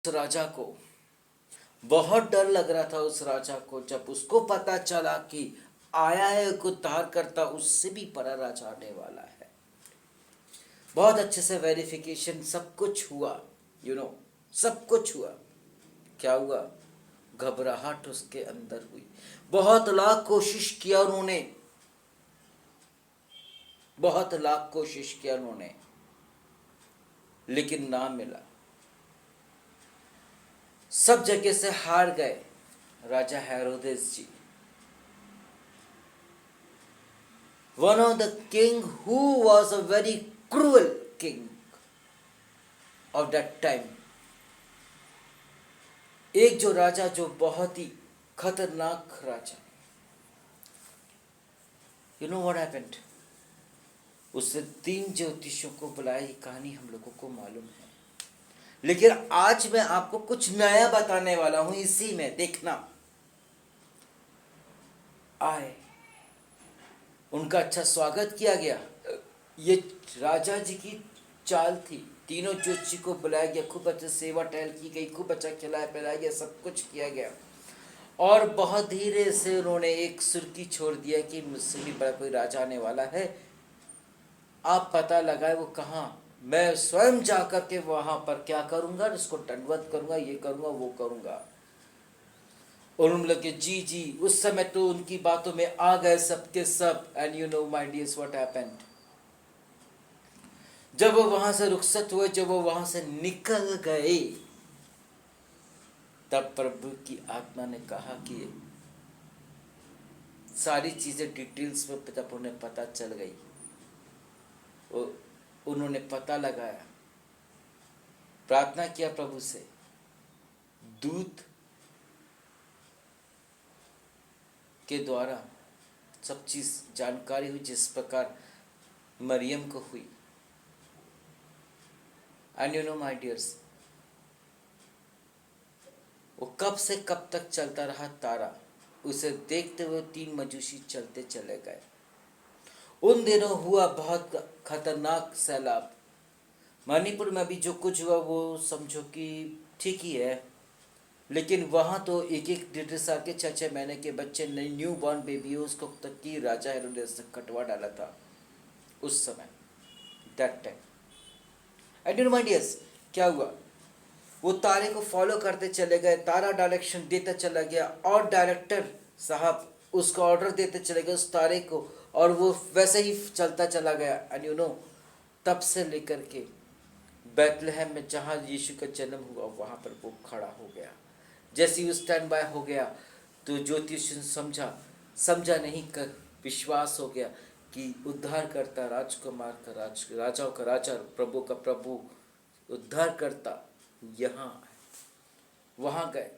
उस राजा को बहुत डर लग रहा था। उस राजा को जब उसको पता चला कि आया है एक उद्धार करता, उससे भी बड़ा राजा आने वाला है। बहुत अच्छे से वेरिफिकेशन सब कुछ हुआ, सब कुछ हुआ। क्या हुआ? घबराहट उसके अंदर हुई। बहुत लाख कोशिश किया उन्होंने, बहुत लाख कोशिश किया उन्होंने, लेकिन ना मिला। सब जगह से हार गए। राजा हेरोदेस जी, one of the king who was a very cruel king of that time, एक जो राजा जो बहुत ही खतरनाक राजा। You know what happened? उसने 3 ज्योतिषियों को बुलाया। ये कहानी हम लोगों को मालूम है, लेकिन आज मैं आपको कुछ नया बताने वाला हूं। इसी में देखना, आए, उनका अच्छा स्वागत किया गया। ये राजा जी की चाल थी। तीनों ज्योतिषी को बुलाया गया, खूब अच्छे सेवा टहल की गई, खूब अच्छा खिलाया पिलाया गया, सब कुछ किया गया। और बहुत धीरे से उन्होंने एक सुर्खी छोड़ दिया कि मुझसे भी बड़ा कोई राजा आने वाला है। आप पता लगाए वो कहाँ, मैं स्वयं जाकर के वहां पर क्या करूंगा, उसको दंडवत करूंगा, ये करूंगा, वो करूंगा। और उन लगे जी जी, उस समय तो उनकी बातों में आ गए सबके सब। And you know my dears what happened. जब वो वहां से रुखसत हुए, जब वो वहां से निकल गए, तब प्रभु की आत्मा ने कहा कि सारी चीजें डिटेल्स में जब उन्हें पता चल गई, उन्होंने पता लगाया, प्रार्थना किया प्रभु से। दूत के द्वारा सब चीज जानकारी हुई, जिस प्रकार मरियम को हुई। And you know my dears, वो कब से कब तक चलता रहा तारा। उसे देखते हुए 3 मजूसी चलते चले गए। उन दिनों हुआ बहुत खतरनाक सैलाब। मणिपुर में भी जो कुछ हुआ वो समझो कि ठीक ही है, लेकिन वहाँ तो एक 1.5 साल के 6 महीने के बच्चे, न्यू बॉर्न बेबी, उसको तक की राजा हेरोदेस ने कटवा डाला था उस समय, that time. And you know my dears, क्या हुआ? वो तारे को फॉलो करते चले गए, तारा डायरेक्शन देता चला गया, और डायरेक्टर साहब उसको ऑर्डर देते चले गए उस तारे को, और वो वैसे ही चलता चला गया। एंड यू नो, तब से लेकर के बैतलहम में जहाँ यीशु का जन्म हुआ, वहाँ पर वो खड़ा हो गया। जैसे ही स्टैंड बाय हो गया तो ज्योतिष समझा नहीं कर विश्वास हो गया कि उद्धार करता, राजकुमार का राजाओं का राजा, प्रभु का प्रभु, उद्धार करता यहाँ। वहां गए।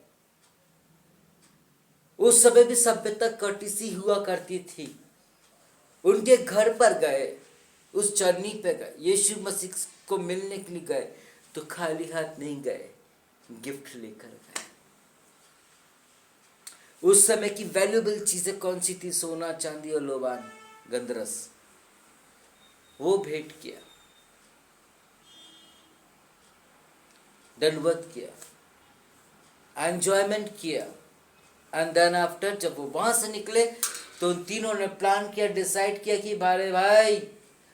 उस समय भी सभ्यता कर्टिसी हुआ करती थी। उनके घर पर गए, उस चरनी पे गए, यीशु मसीह को मिलने के लिए गए, तो खाली हाथ नहीं गए, गिफ्ट लेकर गए। उस समय की वैल्यूएबल चीजें कौन सी थी? सोना, चांदी और लोबान, गंधरस, वो भेंट किया, दंडवत किया, एंजॉयमेंट किया। एंड देन आफ्टर जब वो वहां से निकले तो उन तीनों ने प्लान किया, डिसाइड किया कि भाई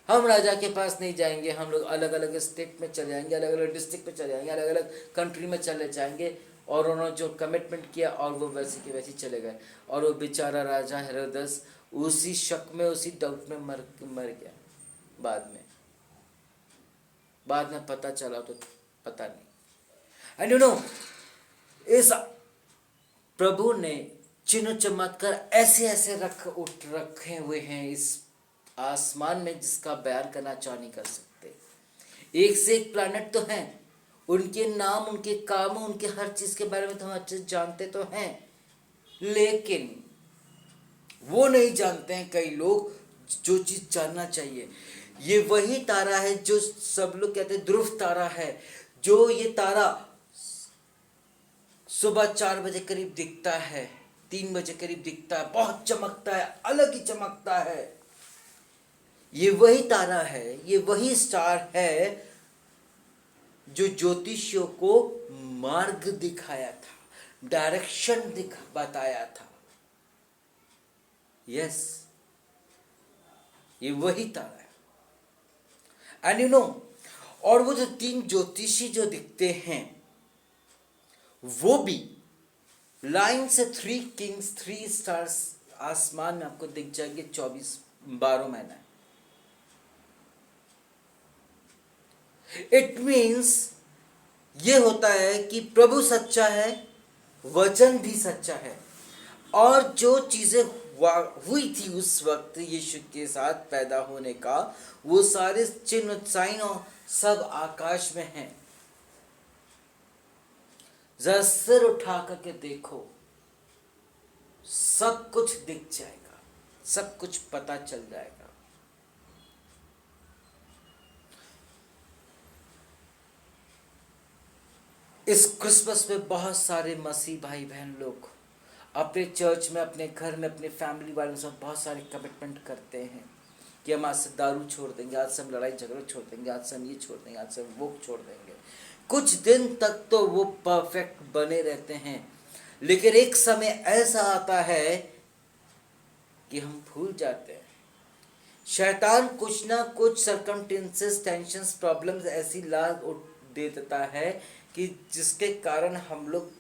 हम राजा के पास नहीं जाएंगे, हम लोग अलग अलग स्टेट में चले जाएंगे, अलग अलग डिस्ट्रिक्ट में चले जाएंगे, अलग अलग कंट्री में चले जाएंगे। और उन्होंने जो कमिटमेंट किया, और वो वैसे के वैसे चले गए। और वो बेचारा राजा हेरोदेस उसी शक में, उसी डाउट में मर गया। बाद में पता चला तो पता नहीं। एंड यू नो, इस प्रभु ने चिन्ह चमत्कार ऐसे ऐसे रखे हुए हैं इस आसमान में, जिसका बयान करना चाह नहीं कर सकते। एक से एक प्लैनेट तो हैं, उनके नाम, उनके काम, उनके हर चीज के बारे में तो हम अच्छे से जानते तो हैं, लेकिन वो नहीं जानते हैं कई लोग जो चीज जानना चाहिए। ये वही तारा है जो सब लोग कहते हैं ध्रुव तारा है। जो ये तारा सुबह 4 बजे करीब दिखता है, 3 बजे करीब दिखता है, बहुत चमकता है, अलग ही चमकता है। ये वही तारा है, ये वही स्टार है जो ज्योतिषियों को मार्ग दिखाया था, डायरेक्शन बताया था। यस, ये वही तारा है। एंड यू नो, और वो जो 3 ज्योतिषी जो दिखते हैं, वो भी लाइन से 3 किंग्स, 3 स्टार्स आसमान में आपको दिख जाएंगे 12 महीना। इट मीन्स ये होता है कि प्रभु सच्चा है, वचन भी सच्चा है, और जो चीजें हुई थी उस वक्त यीशु के साथ पैदा होने का, वो सारे चिन्ह साइन और सब आकाश में हैं। जरा सिर उठा करके देखो, सब कुछ दिख जाएगा, सब कुछ पता चल जाएगा। इस क्रिसमस में बहुत सारे मसीह भाई बहन लोग अपने चर्च में, अपने घर में, अपने फैमिली वालों के साथ बहुत सारे कमिटमेंट करते हैं कि हम आज से दारू छोड़ देंगे, आज से हम लड़ाई झगड़े छोड़ देंगे, आज से हम ये छोड़ देंगे, आज से हम वो छोड़ देंगे। कुछ दिन तक तो वो परफेक्ट बने रहते हैं, लेकिन एक समय ऐसा आता है कि हम भूल जाते हैं। शैतान कुछ ना कुछ सर्कमस्टेंसेस, टेंशंस, प्रॉब्लम्स ऐसी ला दे देता है कि जिसके कारण हम लोग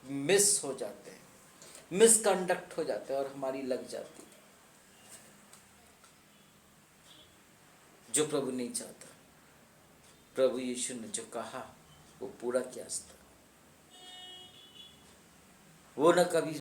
मिस हो जाते हैं, मिसकंडक्ट हो जाते हैं और हमारी लग जाती है, जो प्रभु नहीं चाहता। प्रभु यीशु ने जो कहा वो पूरा किया था। वो न कभी